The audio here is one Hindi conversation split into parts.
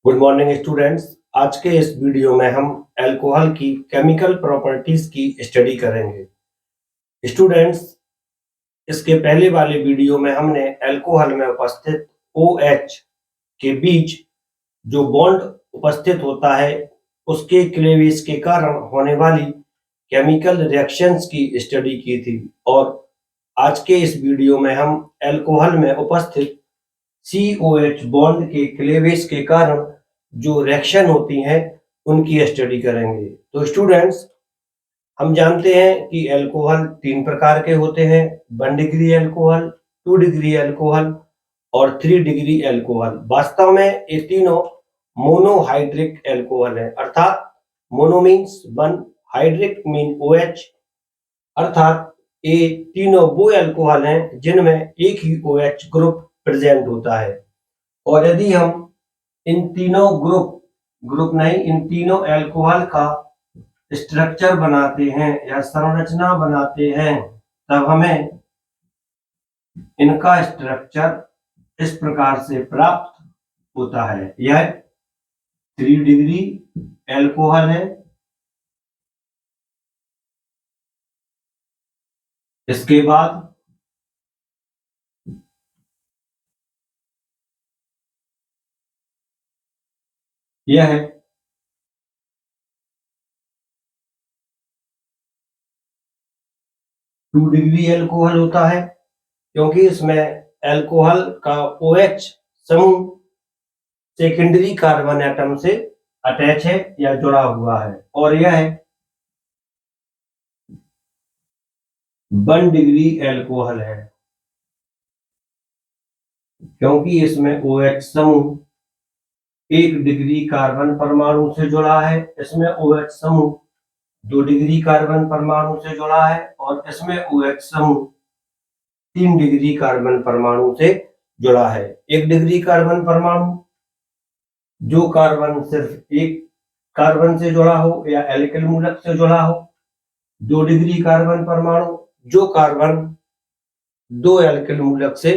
Good morning students. आज के इस वीडियो में हम अल्कोहल की केमिकल प्रॉपर्टीज की स्टडी करेंगे। स्टूडेंट्स, इसके पहले वाले वीडियो में हमने अल्कोहल में उपस्थित OH के बीच जो बॉन्ड उपस्थित होता है उसके क्लेवेज के कारण होने वाली केमिकल रिएक्शंस की स्टडी की थी, और आज के इस वीडियो में हम अल्कोहल में उपस्थित COH बॉन्ड के क्लेवेज के कारण जो रिएक्शन होती हैं उनकी स्टडी करेंगे। तो स्टूडेंट्स, हम जानते हैं कि अल्कोहल 3 प्रकार के होते हैं: 1 डिग्री अल्कोहल, 2 डिग्री अल्कोहल और 3 डिग्री अल्कोहल। वास्तव में ये तीनों मोनोहाइड्रिक अल्कोहल है, अर्थात mono means 1, hydric mean OH, अर्थात ये तीनों वो अल्कोहल हैं जिनमें एक ही OH ग्रुप प्रेजेंट होता है। और यदि हम इन तीनों इन तीनों अल्कोहल का स्ट्रक्चर बनाते हैं या संरचना बनाते हैं, तब हमें इनका स्ट्रक्चर इस प्रकार से प्राप्त होता है। यह 3 डिग्री अल्कोहल है, इसके बाद यह है 2 डिग्री अल्कोहल होता है, क्योंकि इसमें अल्कोहल का OH समूह सेकेंडरी कार्बन एटम से अटैच है या जुड़ा हुआ है। और यह है 1 डिग्री अल्कोहल है, क्योंकि इसमें OH समूह 1 डिग्री कार्बन परमाणु से जुड़ा है, इसमें OH समूह 2 डिग्री कार्बन परमाणु से जुड़ा है, और इसमें OH समूह 3 डिग्री कार्बन परमाणु से जुड़ा है। 1 डिग्री कार्बन परमाणु जो कार्बन सिर्फ एक कार्बन से जुड़ा हो या एल्किल मूलक से जुड़ा हो। 2 डिग्री कार्बन परमाणु जो कार्बन 2 एल्किल मूलक से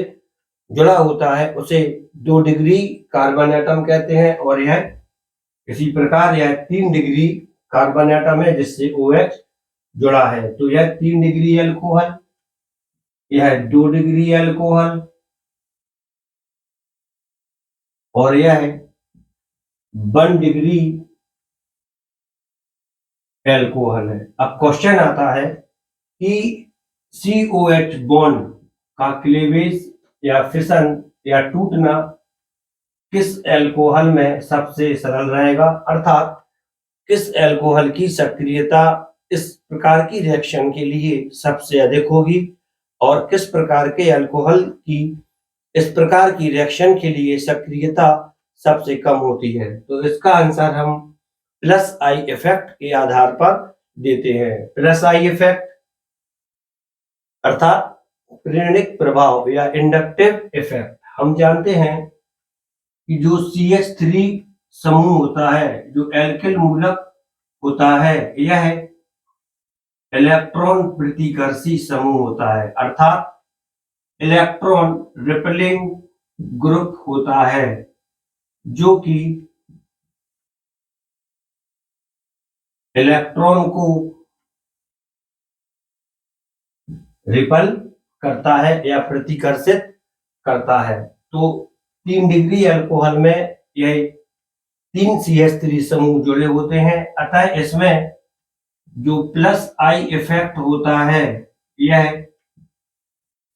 जुड़ा होता है उसे 2 डिग्री कार्बन एटम कहते हैं। और यह इसी प्रकार यह 3 डिग्री कार्बन एटम है जिससे OH जुड़ा है। तो यह 3 डिग्री अल्कोहल, यह 2 डिग्री अल्कोहल और यह 1 डिग्री अल्कोहल है। अब क्वेश्चन आता है कि COH बॉन्ड का क्लीवेज या फिशन या टूटना किस अल्कोहल में सबसे सरल रहेगा, अर्थात किस अल्कोहल की सक्रियता इस प्रकार की रिएक्शन के लिए सबसे अधिक होगी और किस प्रकार के अल्कोहल की इस प्रकार की रिएक्शन के लिए सक्रियता सबसे कम होती है। तो इसका आंसर हम प्लस I इफेक्ट के आधार पर देते हैं। प्लस I इफेक्ट अर्थात प्रेरणिक प्रभाव या इंडक्टिव इफेक्ट। हम जानते हैं कि जो CH3 समूह होता है, जो एल्किल मूलक होता है, यह इलेक्ट्रॉन प्रतिकर्षी समूह होता है, अर्थात इलेक्ट्रॉन रिपेलिंग ग्रुप होता है, जो कि इलेक्ट्रॉन को रिपल करता है या प्रतिकर्षित करता है। तो 3 डिग्री अल्कोहल में यह 3 CH3 समूह जुड़े होते हैं, अतः इसमें जो प्लस I इफेक्ट होता है यह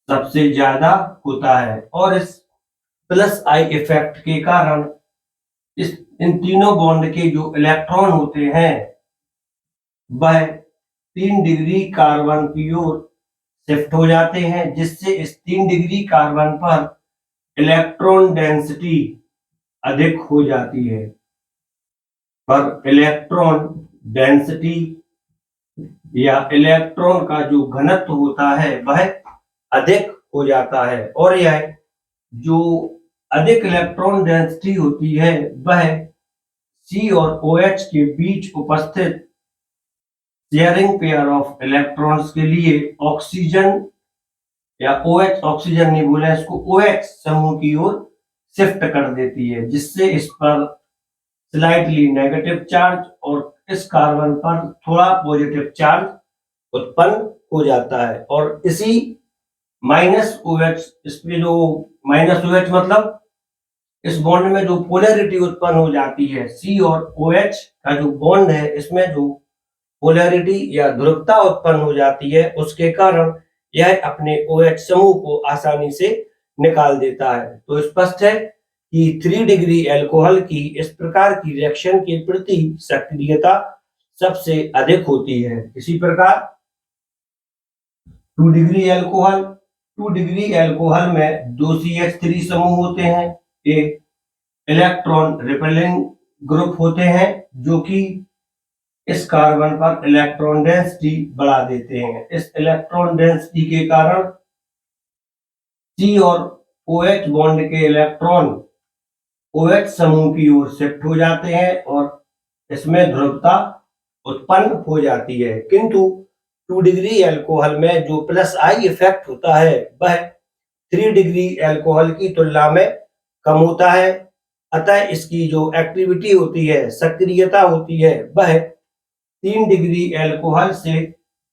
सबसे ज्यादा होता है। और इस प्लस I इफेक्ट के कारण इन तीनों बॉन्ड के जो इलेक्ट्रॉन होते हैं वह 3 डिग्री कार्बन की ओर शिफ्ट हो जाते हैं, जिससे इस 3 डिग्री कार्बन पर इलेक्ट्रॉन डेंसिटी अधिक हो जाती है। पर इलेक्ट्रॉन डेंसिटी या इलेक्ट्रॉन का जो घनत्व होता है वह अधिक हो जाता है, और यह जो अधिक इलेक्ट्रॉन डेंसिटी होती है वह C और OH के बीच उपस्थित शेयरिंग पेयर ऑफ इलेक्ट्रॉन्स के लिए ऑक्सीजन या OH, ऑक्सीजन नहीं बोले इसको, OH समूह की ओर शिफ्ट कर देती है, जिससे इस पर स्लाइटली नेगेटिव चार्ज और इस कार्बन पर थोड़ा पॉजिटिव चार्ज उत्पन्न हो जाता है। और इसी माइनस OH, इसमें जो माइनस OH मतलब इस बॉन्ड में जो पोलैरिटी उत्पन्न हो जाती है, C और OH का जो बॉन्ड है, इसमें जो पोलैरिटी या ध्रुवता उत्पन्न हो जाती है, उसके कारण यह अपने OH समूह को आसानी से निकाल देता है। तो स्पष्ट है कि 3 डिग्री एल्कोहल की इस प्रकार की रिएक्शन के प्रति सक्रियता सबसे अधिक होती है। इसी प्रकार 2 डिग्री एल्कोहल में 2 CH3 समूह होते हैं, एक इलेक्ट्रॉन रिपेलिंग ग्रुप होते हैं जो कि इस कार्बन पर इलेक्ट्रॉन डेंसिटी बढ़ा देते हैं। इस इलेक्ट्रॉन डेंसिटी के कारण C और OH बॉन्ड के इलेक्ट्रॉन OH समूह की ओर शिफ्ट हो जाते हैं और इसमें ध्रुवता उत्पन्न हो जाती है। किंतु 2 डिग्री एल्कोहल में जो प्लस I इफेक्ट होता है वह 3 डिग्री एल्कोहल की तुलना में कम होता है। अतः इसकी जो एक्टिविटी होती है, सक्रियता होती है, वह 3 डिग्री एल्कोहल से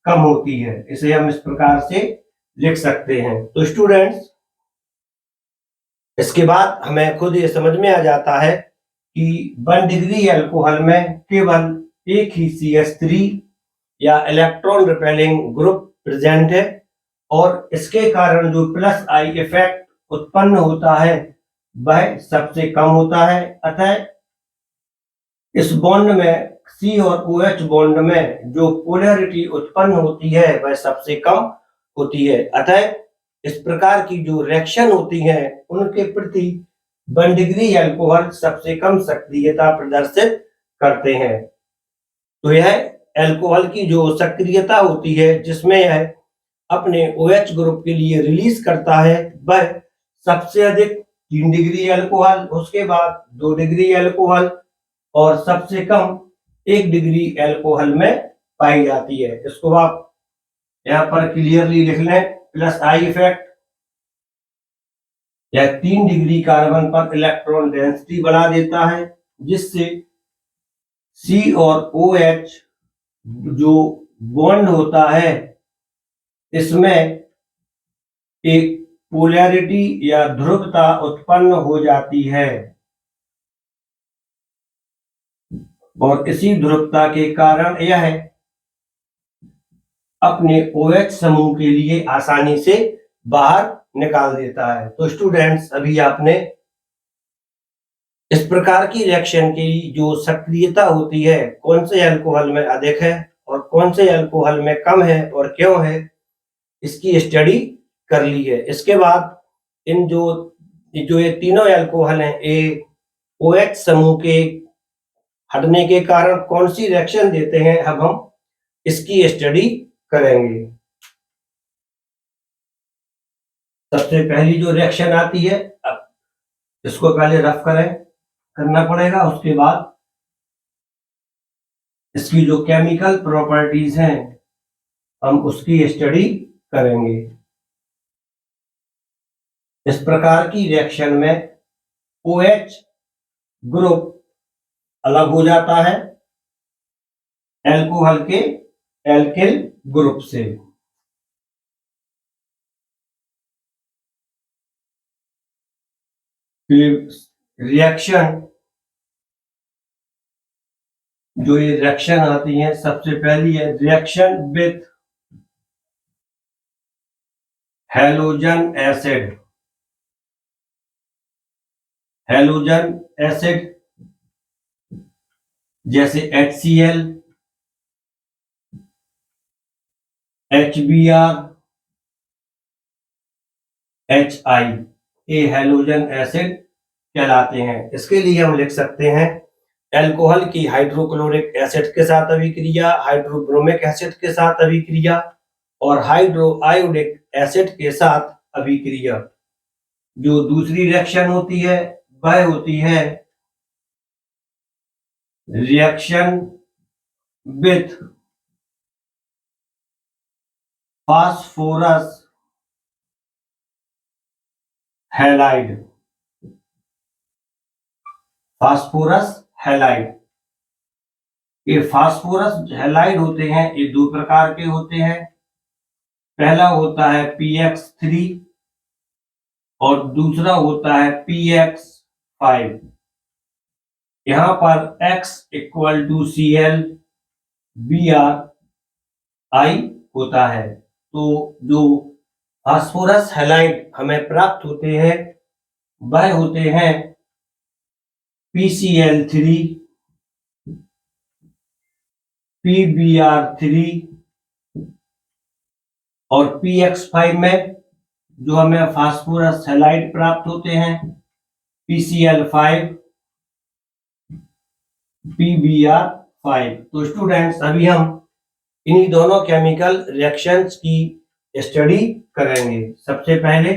कम होती है। इसे हम इस प्रकार से लिख सकते हैं। तो स्टूडेंट्स, इसके बाद हमें खुद ये समझ में आ जाता है कि 1 डिग्री एल्कोहल में केवल एक ही CH3 या इलेक्ट्रॉन रिपेलिंग ग्रुप प्रेजेंट है और इसके कारण जो प्लस I इफेक्ट उत्पन्न होता है वह सबसे कम होता है। अतः इस बॉन्ड में C और OH बॉन्ड में जो पोलैरिटी उत्पन्न होती है वह सबसे कम होती है। अतः इस प्रकार की जो रिएक्शन होती है उनके प्रति 1 डिग्री एल्कोहल सबसे कम सक्रियता प्रदर्शित करते हैं। तो यह एल्कोहल की जो सक्रियता होती है जिसमें यह अपने OH ग्रुप के लिए रिलीज करता है वह सबसे अधिक 3 डिग्री एल्कोहल, उसके बाद 2 डिग्री एल्कोहल और सबसे कम 1 डिग्री एल्कोहल में पाई जाती है। इसको आप यहाँ पर क्लियरली लिख लें। प्लस I इफेक्ट यह 3 डिग्री कार्बन पर इलेक्ट्रॉन डेंसिटी बढ़ा देता है जिससे C और OH जो बॉन्ड होता है इसमें एक पोलैरिटी या ध्रुवता उत्पन्न हो जाती है और इसी ध्रुवता के कारण यह अपने OH समूह के लिए आसानी से बाहर निकाल देता है। तो स्टूडेंट्स, अभी आपने इस प्रकार की रिएक्शन की जो सक्रियता होती है, कौन से अल्कोहल में अधिक है और कौन से अल्कोहल में कम है और क्यों है, इसकी स्टडी कर ली है। इसके बाद इन जो ये तीनों अल्कोहल हैं, ये OH समूह के हटने के कारण कौन सी रिएक्शन देते हैं, अब हम इसकी स्टडी करेंगे। सबसे पहली जो रिएक्शन आती है, अब इसको पहले रफ करना पड़ेगा, उसके बाद इसकी जो केमिकल प्रॉपर्टीज हैं हम उसकी स्टडी करेंगे। इस प्रकार की रिएक्शन में OH ग्रुप अलग हो जाता है एल्कोहल के एल्किल ग्रुप से। रिएक्शन जो ये रिएक्शन आती है, सबसे पहली है reaction with halogen acid. Halogen acid जैसे HCl, HBr, HI, ये हैलोजन एसिड कहलाते हैं। इसके लिए हम लिख सकते हैं एल्कोहल की हाइड्रोक्लोरिक एसिड के साथ अभिक्रिया, हाइड्रोब्रोमिक एसिड के साथ अभिक्रिया और हाइड्रोआयोडिक एसिड के साथ अभिक्रिया। जो दूसरी रिएक्शन होती है वह होती है reaction with phosphorus halide. Phosphorus halide. ये फास्फोरस हैलाइड होते हैं, ये दो प्रकार के होते हैं। पहला होता है PX3 और दूसरा होता है PX5। यहाँ पर X equal to Cl Br I होता है। तो जो फास्फोरस हैलाइड हमें प्राप्त होते हैं वह होते हैं PCl3, PBr3 और PX5 में जो हमें फास्फोरस हैलाइड प्राप्त होते हैं PCl5, PBr5। तो स्टूडेंट्स अभी हम इन्हीं दोनों केमिकल रिएक्शंस की स्टडी करेंगे। सबसे पहले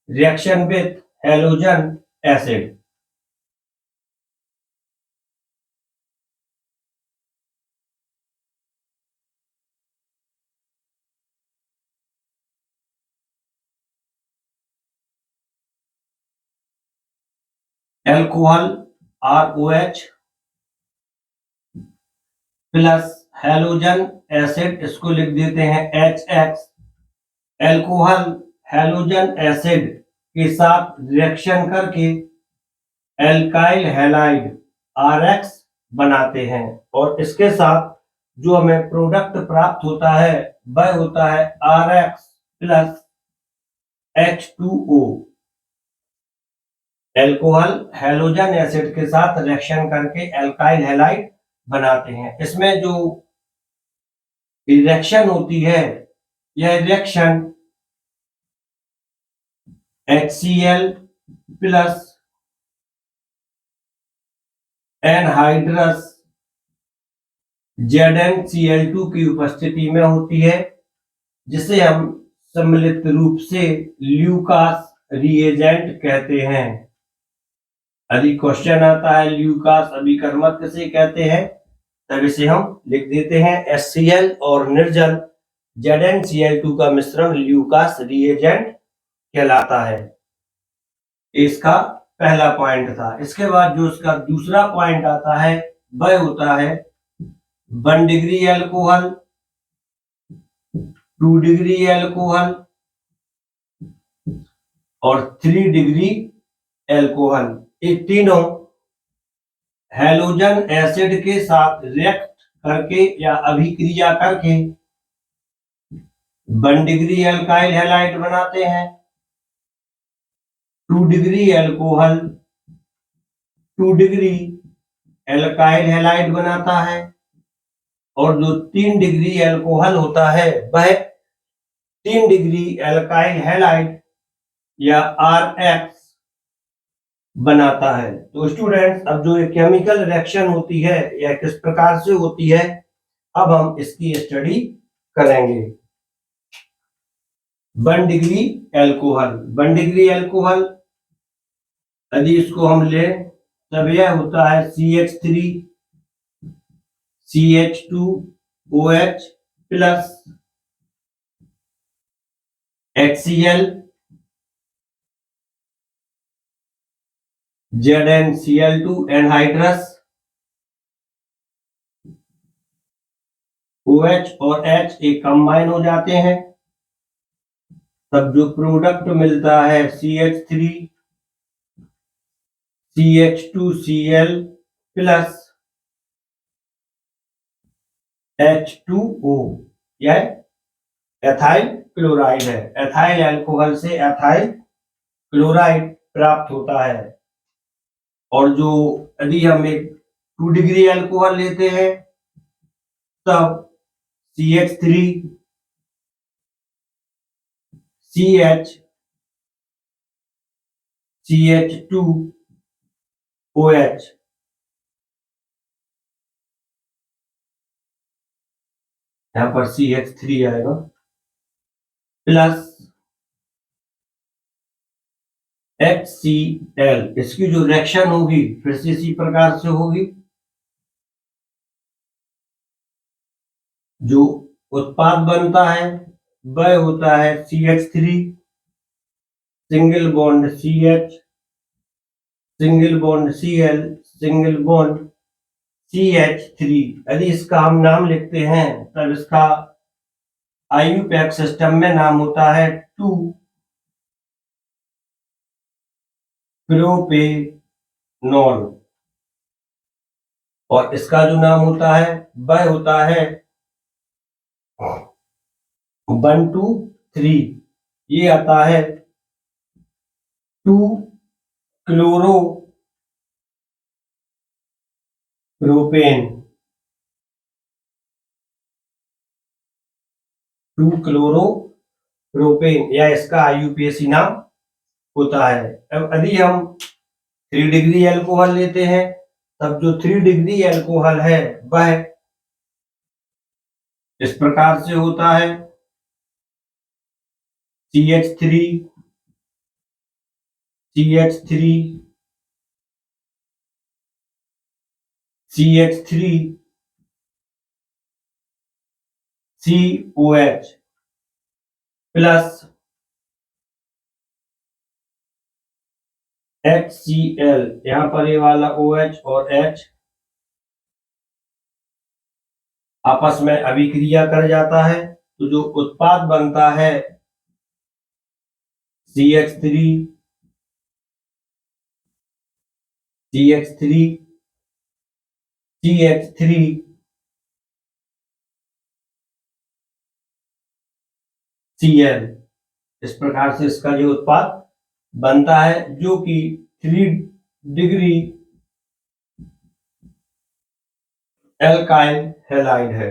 reaction with halogen acid. Alcohol ROH plus halogen acid, इसको लिख देते हैं HX। एल्कोहल हैलोजन एसिड के साथ रिएक्शन करके एल्काइल हैलाइड RX बनाते हैं और इसके साथ जो हमें प्रोडक्ट प्राप्त होता है वह होता है RX plus H2O। Alcohol halogen acid के साथ रिएक्शन करके एल्काइल हैलाइड बनाते हैं। इसमें जो रिएक्शन होती है यह reaction HCl plus anhydrous ZnCl2 की उपस्थिति में होती है, जिसे हम सम्मिलित रूप से ल्यूकास रिएजेंट कहते हैं। यदि क्वेश्चन आता है ल्यूकास अभिकर्मक किसे कहते हैं, तब इसे हम लिख देते हैं HCl और निर्जल ZnCl2 का मिश्रण ल्यूकास रिएजेंट कहलाता है। इसका पहला पॉइंट था। इसके बाद जो इसका दूसरा पॉइंट आता है वह होता है 1 डिग्री एल्कोहल, 2 डिग्री एल्कोहल और 3 डिग्री एल्कोहल। ये तीनों हैलोजन एसिड के साथ रिएक्ट करके या अभिक्रिया करके 1 डिग्री एल्काइल हैलाइड बनाते हैं। 2 degree alcohol 2 degree alkyl halide बनाता है और जो 3 डिग्री एल्कोहल होता है वह 3 डिग्री एल्काइल हैलाइड या RX बनाता है। तो स्टूडेंट्स अब जो ये केमिकल रिएक्शन होती है यह किस प्रकार से होती है, अब हम इसकी स्टडी करेंगे। 1 डिग्री एल्कोहल, 1 डिग्री एल्कोहल यदि इसको हम लें तब यह होता है CH3 CH2OH plus HCl ZnCl2 anhydrous OH और H एक कंबाइन हो जाते हैं, तब जो प्रोडक्ट मिलता है CH3 CH2Cl प्लस H2O, यह एथाइल क्लोराइड है। एथाइल अल्कोहल से एथाइल क्लोराइड प्राप्त होता है। और जो यदि हम एक 2 डिग्री अल्कोहल लेते हैं तब CH3 CH CH2OH यहां पर CH3 आएगा प्लस HCl। इसकी जो रिएक्शन होगी फिर से इसी प्रकार से होगी। जो उत्पाद बनता है वह होता है CH3 single bond CH single bond Cl single bond CH3। यदि इसका हम नाम लिखते हैं तब इसका IUPAC सिस्टम में नाम होता है 2 प्रोपेनॉल, और इसका जो नाम होता है वह होता है 1 2 3। ये आता है 2 क्लोरो प्रोपेन, 2 क्लोरो प्रोपेन, या इसका IUPAC नाम होता है। अब यदि हम 3 डिग्री एल्कोहल लेते हैं तब जो 3 डिग्री एल्कोहल है वह इस प्रकार से होता है CH3 CH3 CH3 COH plus HCl। यहां पर ये वाला OH और H आपस में अभिक्रिया कर जाता है, तो जो उत्पाद बनता है CH3 CH3 CH3 Cl। इस प्रकार से इसका जो उत्पाद बनता है, जो कि 3 डिग्री एल्काइल हैलाइड है।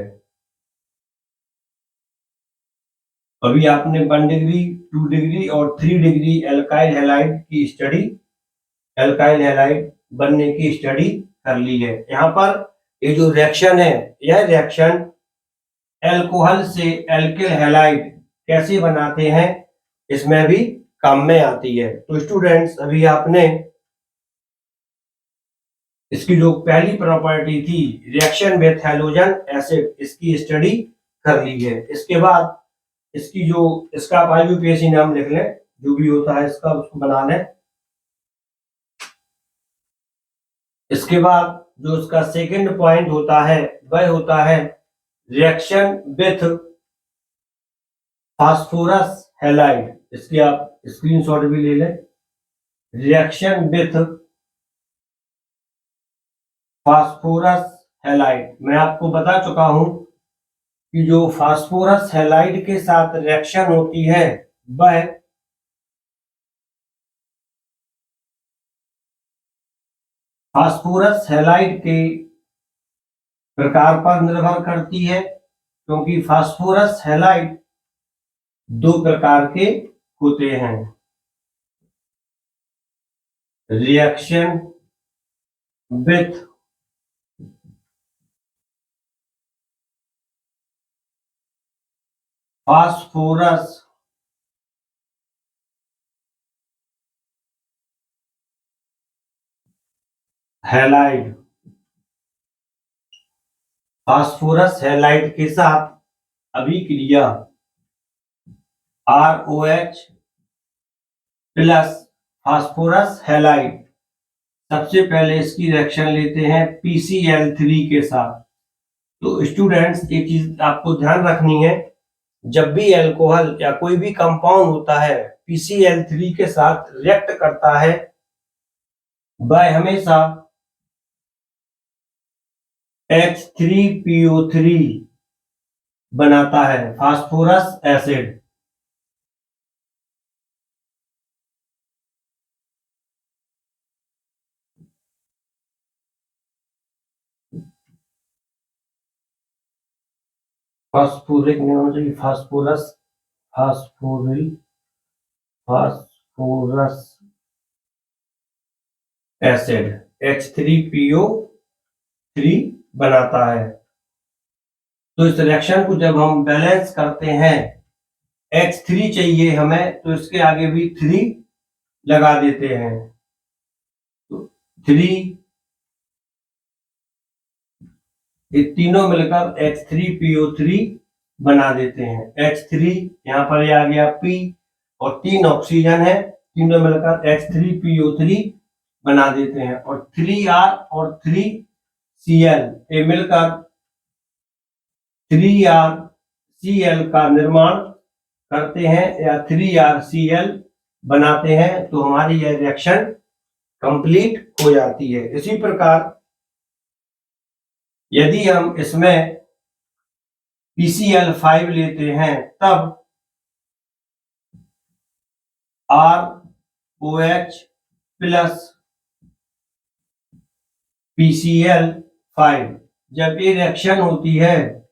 अभी आपने 1 डिग्री 2 डिग्री और 3 डिग्री एल्काइल हैलाइड की स्टडी, एल्काइल हैलाइड बनने की स्टडी कर ली है। यहाँ पर ये जो रिएक्शन है, यह रिएक्शन एल्कोहल से एल्किल हैलाइड कैसे बनाते हैं इसमें भी काम में आती है। तो स्टूडेंट्स, अभी आपने इसकी जो पहली प्रॉपर्टी थी रिएक्शन विथ हैलोजन एसिड, इसकी स्टडी कर ली है। इसके बाद इसकी जो इसका IUPAC नाम लिख लें, जो भी होता है इसका उसको बना लें। इसके बाद जो उसका सेकंड पॉइंट होता है वह होता है रिएक्शन विथ फास्फोरस हैलाइड। इसकी आप स्क्रीनशॉट भी ले लें। रिएक्शन विथ फास्फोरस हैलाइड, मैं आपको बता चुका हूं कि जो फास्फोरस हैलाइड के साथ रिएक्शन होती है वह फास्फोरस हैलाइड के प्रकार पर निर्भर करती है, क्योंकि फास्फोरस हैलाइड 2 प्रकार के होते हैं। Reaction with phosphorus halide, phosphorus halide के साथ अभिक्रिया ROH प्लस फास्फोरस हैलाइड। सबसे पहले इसकी रिएक्शन लेते हैं PCl3 के साथ। तो स्टूडेंट्स, एक चीज आपको ध्यान रखनी है, जब भी अल्कोहल या कोई भी कंपाउंड होता है PCl3 के साथ रिएक्ट करता है, वह हमेशा H3PO3 बनाता है, फास्फोरस एसिड। फास्फोरिक नहीं होना चाहिए, फास्फोरस, फास्फोरिल, फास्फोरस एसिड H3PO3 बनाता है। तो इस रिएक्शन को जब हम बैलेंस करते हैं, H3 चाहिए हमें, तो इसके आगे भी 3 लगा देते हैं, तो 3, ये तीनों मिलकर H3PO3 बना देते हैं। H3 यहाँ पर ये आ गया P, और 3 ऑक्सीजन है, तीनों मिलकर H3PO3 बना देते हैं, और 3R और 3 Cl ये मिलकर 3RCl का निर्माण करते हैं या 3RCl बनाते हैं, तो हमारी यह रिएक्शन कंप्लीट हो जाती है। इसी प्रकार यदि हम इसमें PCl5 लेते हैं तब ROH प्लस PCl5 जब ये रिएक्शन होती है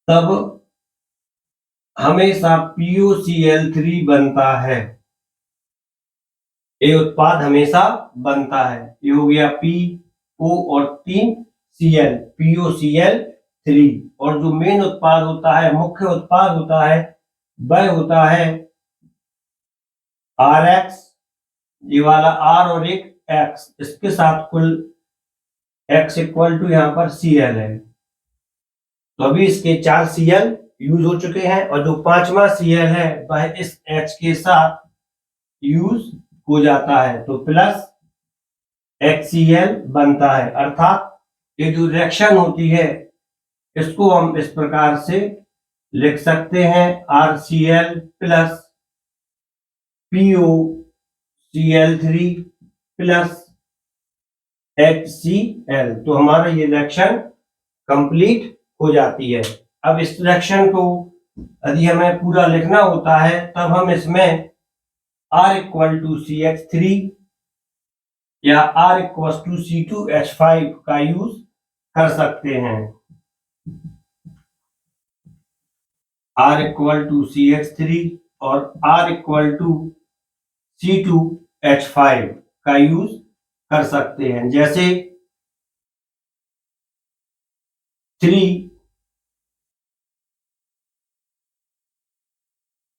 तब हमेशा POCl3 बनता है। ये उत्पाद हमेशा बनता है। ये हो गया PO और 3 Cl, POCl3। और जो मेन उत्पाद होता है, मुख्य उत्पाद होता है, वह होता है RX, ये वाला R और एक X, इसके साथ कुल X इक्वल टू यहाँ पर Cl है। तो अभी इसके 4 Cl यूज हो चुके हैं और जो 5वां Cl है वह इस H के साथ यूज हो जाता है, तो प्लस HCl बनता है। अर्थात ये जो रिएक्शन होती है इसको हम इस प्रकार से लिख सकते हैं RCl plus POCl3 plus HCl। तो हमारा ये रिएक्शन कंप्लीट हो जाती है। अब इस रिएक्शन को यदि हमें पूरा लिखना होता है तब हम इसमें R इक्वल टू CH3 या R इक्वल टू C2H5 का यूज कर सकते हैं। R इक्वल टू CH3 और R इक्वल टू C2H5 का यूज कर सकते हैं। जैसे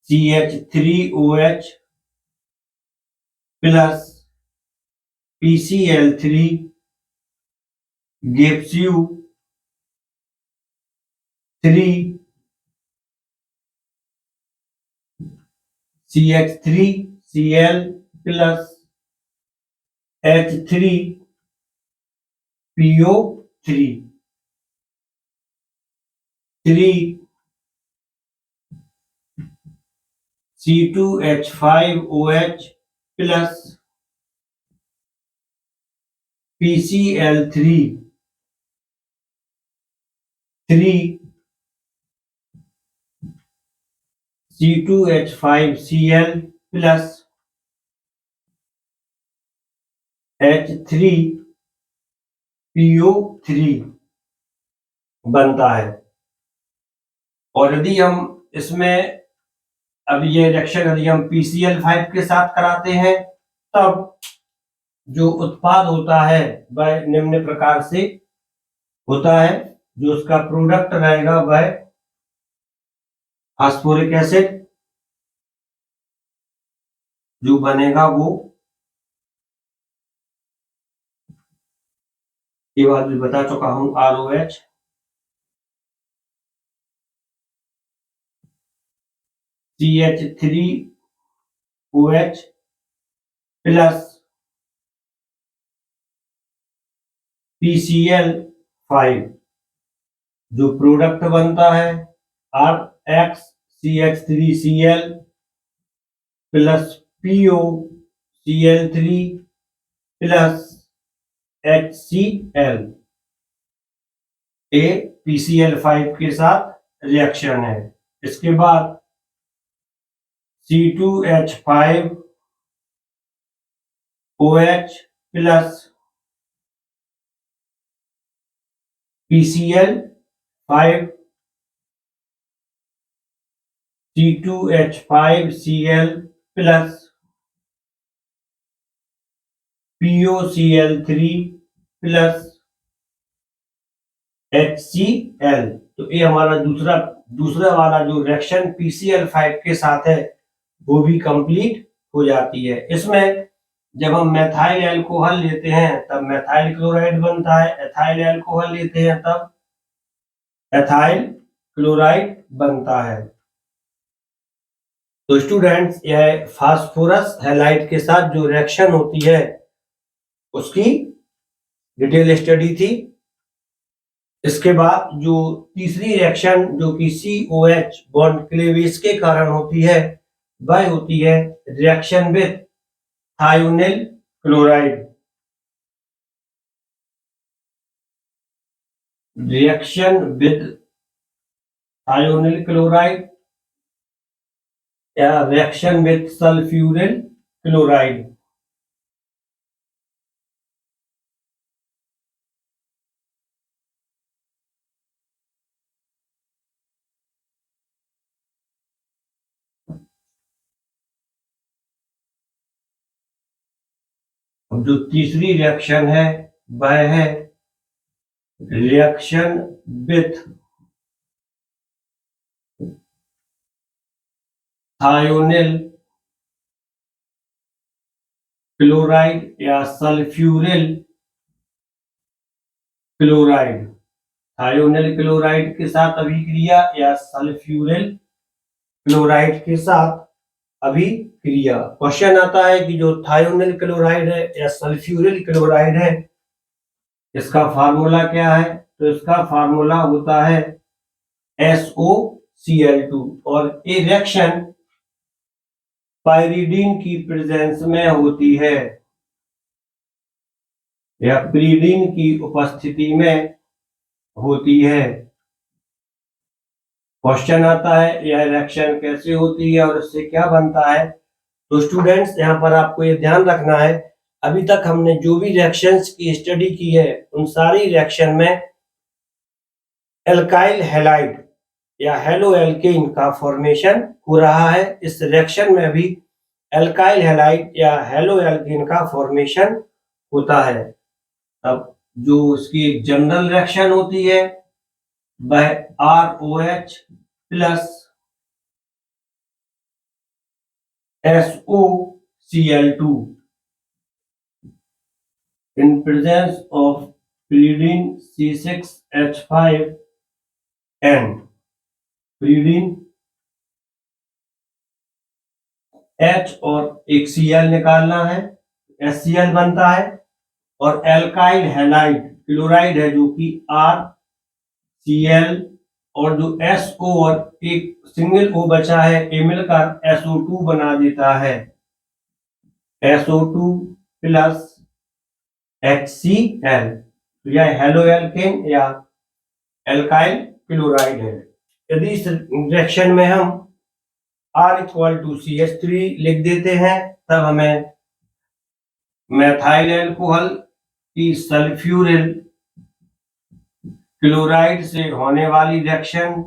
3CH3OH plus PCl3 gives you 3CH3Cl plus H3PO3, 3C2H5OH plus PCl3, 3C2H5Cl plus H3PO3 बनता है। और यदि हम इसमें अब ये रिएक्शन यदि हम PCl5 के साथ कराते हैं तब जो उत्पाद होता है वह निम्न प्रकार से होता है। जो उसका प्रोडक्ट रहेगा वह फास्फोरिक एसिड जो बनेगा वो, ये बात भी बता चुका हूं, ROH CH3OH प्लस PCl5 जो प्रोडक्ट बनता है RXCH3Cl plus POCl3 plus HCl, ये PCl5 के साथ रिएक्शन है। इसके बाद C2H5OH plus PCl5, C2H5Cl plus POCl3 plus HCl। तो ये हमारा दूसरा वाला जो रिएक्शन PCl5 के साथ है वो भी कंप्लीट हो जाती है। इसमें जब हम मेथाइल अल्कोहल लेते हैं तब मेथाइल क्लोराइड बनता है, एथाइल अल्कोहल लेते हैं तब एथाइल क्लोराइड बनता है। तो स्टूडेंट्स, यह फास्फोरस हैलाइड के साथ जो रिएक्शन होती है उसकी डिटेल स्टडी थी। इसके बाद जो तीसरी रिएक्शन जो कि COH बॉन्ड क्लेवेज के कारण होती है वह होती है reaction with thionyl chloride. Reaction with thionyl chloride या रिएक्शन विद सल्फ्यूरिल क्लोराइड। अब जो तीसरी रिएक्शन है वह है रिएक्शन विथ थायोनिल क्लोराइड या सल्फ्यूरिल क्लोराइड। थायोनिल क्लोराइड के साथ अभिक्रिया या सल्फ्यूरिल क्लोराइड के साथ अभिक्रिया। क्वेश्चन आता है कि जो थायोनिल क्लोराइड है या सल्फ्यूरिल क्लोराइड है इसका फार्मूला क्या है? तो इसका फार्मूला होता है SOCl2 और ये रिएक्शन पाइरीडीन की प्रेजेंस में होती है या प्रीडीन की उपस्थिति में होती है। क्वेश्चन आता है यह रिएक्शन कैसे होती है और इससे क्या बनता है। तो स्टूडेंट्स, यहाँ पर आपको ये ध्यान रखना है, अभी तक हमने जो भी रिएक्शंस की स्टडी की है उन सारी रिएक्शन में एल्काइल हैलाइड या हेलो एल्केन का फॉर्मेशन हो रहा है। इस रिएक्शन में भी एल्काइल हैलाइड या हेलो एल्केन का फॉर्मेशन होता है। अब जो उसकी जनरल रिएक्शन होती है वह ROH plus SOCl2 in presence of pyridine C6H5N। pyridine H और एक Cl निकालना है, HCl बनता है और एल्काइल हैलाइड क्लोराइड है जो कि RCl और जो SO और एक सिंगल O बचा है ये मिलकर SO2 बना देता है। SO2 प्लस HCl, तो यह हेलो एल्केन या एल्काइल क्लोराइड है। यदि इस रिएक्शन में हम R=CH3 लिख देते हैं तब हमें मेथाइल अल्कोहल की सल्फ्यूरिल क्लोराइड से होने वाली रिएक्शन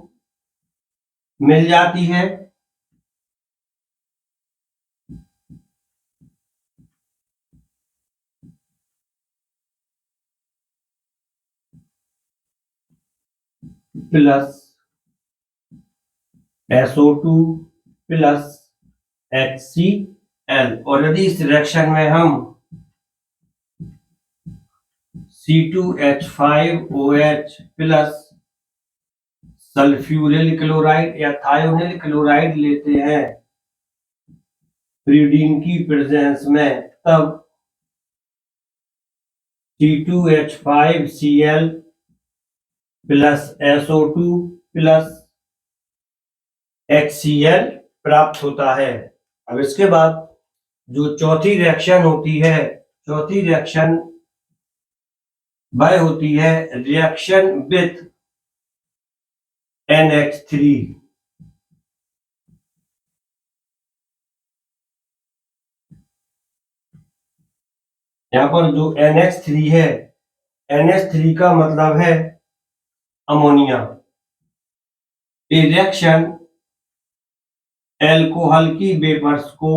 मिल जाती है। प्लस SO2 प्लस HCl और यदि इस रिएक्शन में हम C2H5OH प्लस सल्फ्यूरिल क्लोराइड या थायोनिल क्लोराइड लेते हैं pyridine की प्रेजेंस में, तब C2H5Cl plus SO2 plus HCl प्राप्त होता है। अब इसके बाद जो चौथी रिएक्शन होती है, चौथी रिएक्शन वह होती है रिएक्शन विथ NH3। यहाँ पर जो NH3 है, NH3 का मतलब है अमोनिया। ये रिएक्शन एल्कोहल की वेपर्स को,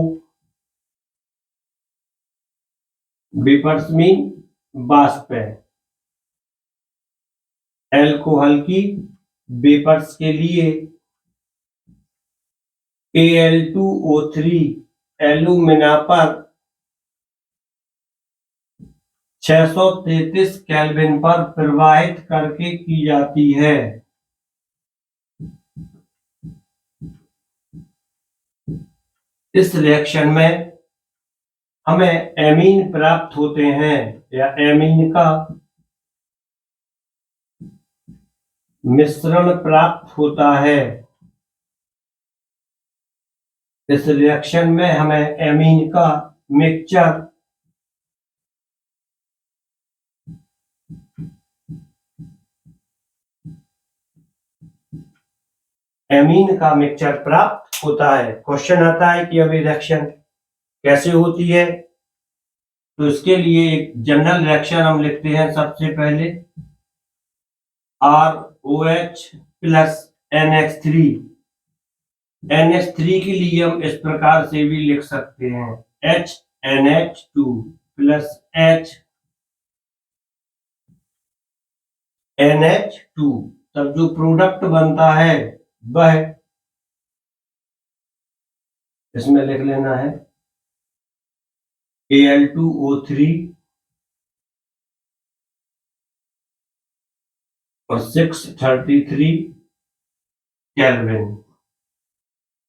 वेपर्स मीन वाष्प है, एल्कोहल की वेपर्स के लिए Al2O3 एल्यूमिना पर 633 केल्विन पर प्रवाहित करके की जाती है। इस रिएक्शन में हमें एमीन प्राप्त होते हैं या एमीन का मिश्रण प्राप्त होता है। इस रिएक्शन में हमें एमीन का मिक्सचर प्राप्त होता है। क्वेश्चन आता है कि अब ये रिएक्शन कैसे होती है, तो इसके लिए एक जनरल रिएक्शन हम लिखते हैं। सबसे पहले ROH प्लस NH3। NH3 के लिए हम इस प्रकार से भी लिख सकते हैं HNH2 प्लस HNH2। तब जो प्रोडक्ट बनता है वह इसमें लिख लेना है Al2O3 और 633 केल्विन।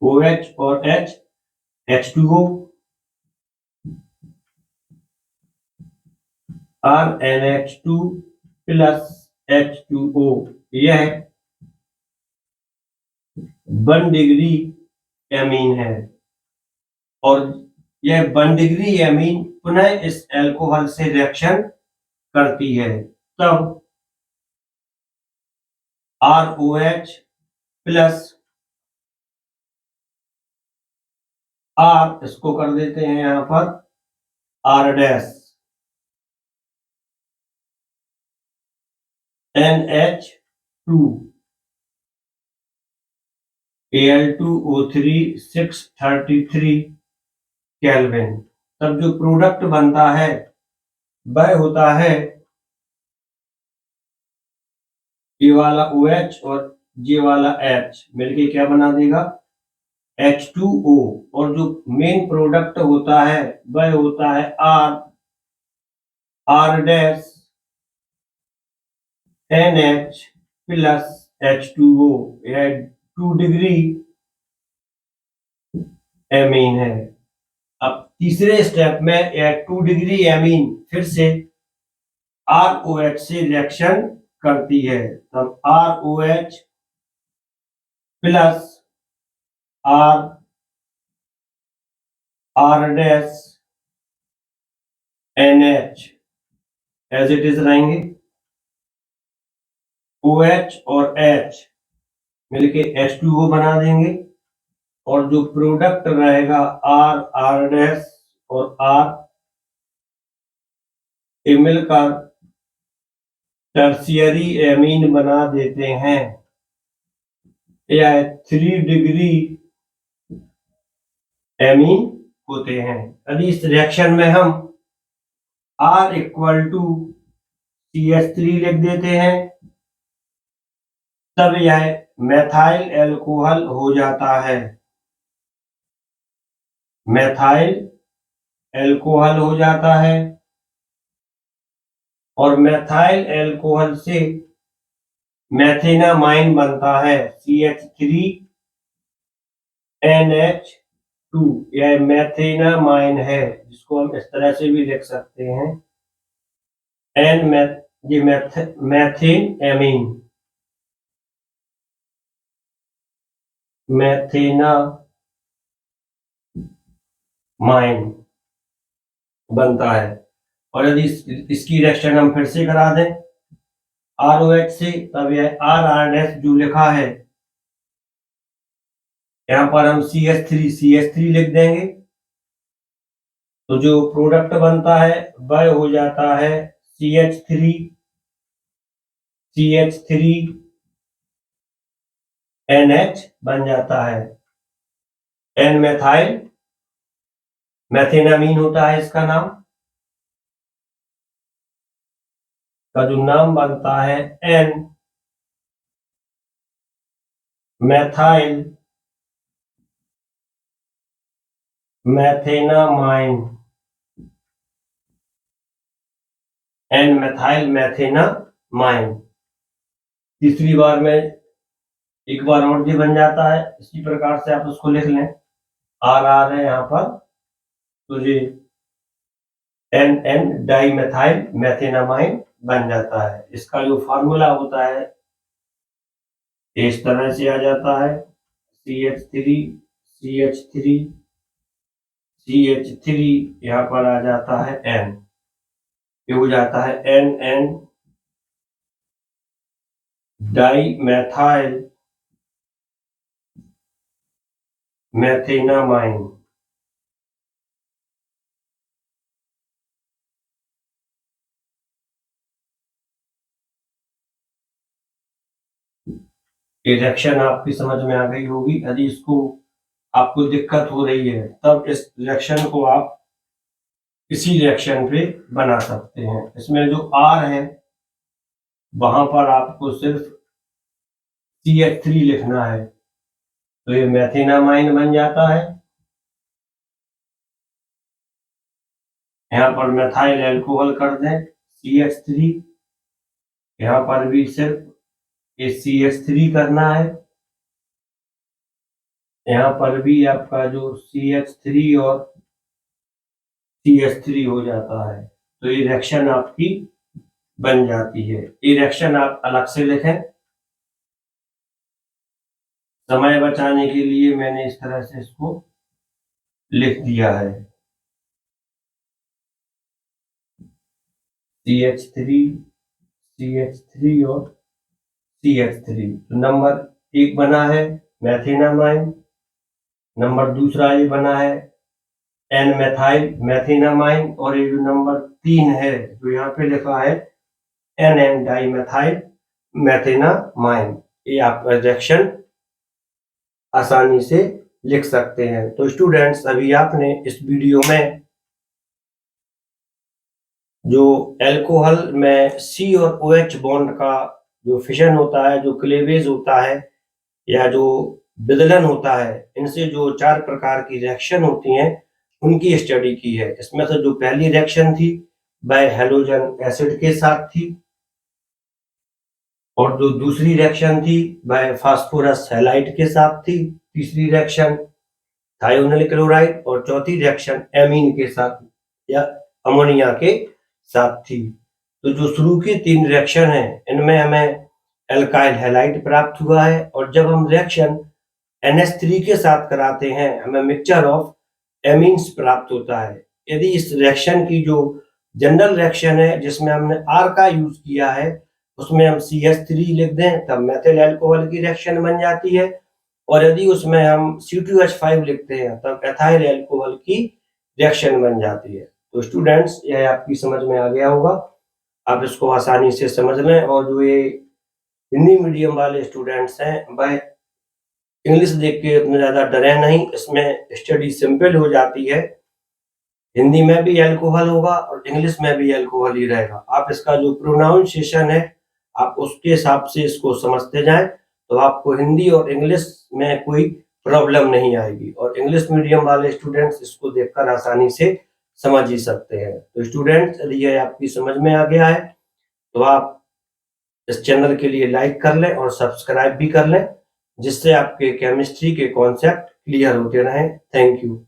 OH और H H2O और NH2 प्लस H2O। यह 1 डिग्री एमीन है और यह 1 डिग्री एमीन पुनः इस अल्कोहल से रिएक्शन करती है। तब ROH प्लस R, इसको कर देते हैं यहां पर R dash, NH2 Al2O3 633 kelvin. तब जो प्रोडक्ट बनता है वह होता है ये वाला OH और ये वाला H मिलके क्या बना देगा H2O, और जो मेन प्रोडक्ट होता है वह होता है R dash NH plus H2O। यह 2 डिग्री एमीन है। अब तीसरे स्टेप में यह 2 डिग्री एमीन फिर से ROH से रिएक्शन करती है। तब ROH plus R dash NH as it is रहेंगे। OH और H मिलके H2O बना देंगे और जो प्रोडक्ट रहेगा R डैश और R, ये मिलकर टर्शियरी एमीन बना देते हैं। यह 3 डिग्री एमीन होते हैं। यदि इस रिएक्शन में हम R इक्वल टू CH3 लिख देते हैं तब यह मेथाइल एल्कोहल हो जाता है। मेथाइल एल्कोहल हो जाता है और मेथाइल एल्कोहल से मेथेनामाइन बनता है CH3NH2। यह मेथेनामाइन है, जिसको हम इस तरह से भी लिख सकते हैं मेथेन एमीन। मेथेनामाइन बनता है। और यदि इसकी रिएक्शन हम फिर से करा दें ROH से, तब यह R डैश जो लिखा है यहां पर हम CH3 लिख देंगे, तो जो प्रोडक्ट बनता है वह हो जाता है CH3NH बन जाता है। N मेथाइल मेथेनामीन होता है इसका नाम, का जो नाम बनता है N methyl methanamine. N methyl methanamine. तीसरी बार में एक बार और भी बन जाता है, इसी प्रकार से आप उसको लिख लें आर है यहाँ पर, तो ये NN डाइमेथाइल मेथेनामाइन बन जाता है। इसका जो फार्मूला होता है इस तरह से आ जाता है, CH3 CH3 CH3, यहाँ पर आ जाता है N, ये हो जाता है NN डाइमेथाइल मेथेनामाइन। ये रिएक्शन आपकी समझ में आ गई होगी। यदि इसको आपको दिक्कत हो रही है तब इस रिएक्शन को आप किसी रिएक्शन पे बना सकते हैं। इसमें जो R है वहां पर आपको सिर्फ CH3 लिखना है, तो ये मेथेनामाइन बन जाता है। यहाँ पर मेथाइल एल्कोहल कर दें CH3, यहाँ पर भी सिर्फ ये CH3 करना है। यहाँ पर भी आपका जो CH3 और CH3 हो जाता है, तो ये रिएक्शन आपकी बन जाती है। ये रिएक्शन आप अलग से लिखें, समय बचाने के लिए मैंने इस तरह से इसको लिख दिया है। CH3 CH3 और CH3, तो नंबर 1 बना है मेथेनामाइन, नंबर दूसरा ये बना है N मेथाइल मेथेनामाइन, और ये जो नंबर 3 है जो यहाँ पे लिखा है NN डाइमेथाइल मेथेनामाइन, ये आप रिएक्शन आसानी से लिख सकते हैं। तो स्टूडेंट्स, अभी आपने इस वीडियो में जो अल्कोहल में C और OH बॉन्ड का जो फिशन होता है, जो क्लेवेज होता है या जो विदलन होता है, इनसे जो 4 प्रकार की रिएक्शन होती हैं उनकी स्टडी की है। इसमें से जो पहली रिएक्शन थी वह हैलोजन एसिड के साथ थी, और जो दूसरी रिएक्शन थी वह फास्फोरस हैलाइड के साथ थी, तीसरी रिएक्शन थायोनिल क्लोराइड, और चौथी रिएक्शन एमीन के साथ या अमोनिया के साथ थी। तो जो शुरू की 3 रिएक्शन है इनमें हमें एल्काइल हैलाइड प्राप्त हुआ है, और जब हम रिएक्शन NH3 के साथ कराते हैं हमें मिक्सचर ऑफ एमीन्स प्राप्त होता है। यदि इस रिएक्शन की जो जनरल रिएक्शन है जिसमें हमने R का यूज किया है उसमें हम CH3 लिख दें तब मेथिल अल्कोहल की रिएक्शन बन जाती है, और यदि उसमें हम C2H5 लिखते हैं तब एथाइल अल्कोहल की रिएक्शन बन जाती है। तो स्टूडेंट्स, यह आपकी समझ में आ गया होगा, आप इसको आसानी से समझ लें। और जो ये हिंदी मीडियम वाले स्टूडेंट्स हैं वह इंग्लिश देख के इतना ज़्यादा डरे नहीं, इसमें स्टडी सिंपल हो जाती है। हिंदी में भी अल्कोहल होगा और इंग्लिश में भी अल्कोहल ही रहेगा। आप इसका जो प्रोनाउंसिएशन है आप उसके हिसाब से इसको समझते जाएं, तो आपको हिंदी और इंग्लिश में कोई प्रॉब्लम नहीं आएगी, और इंग्लिश मीडियम वाले स्टूडेंट्स इसको देखकर आसानी से समझ ही सकते हैं। तो स्टूडेंट्स, यदि यह आपकी समझ में आ गया है तो आप इस चैनल के लिए लाइक कर लें और सब्सक्राइब भी कर लें, जिससे आपके केमिस्ट्री के कॉन्सेप्ट क्लियर होते रहें। Thank you.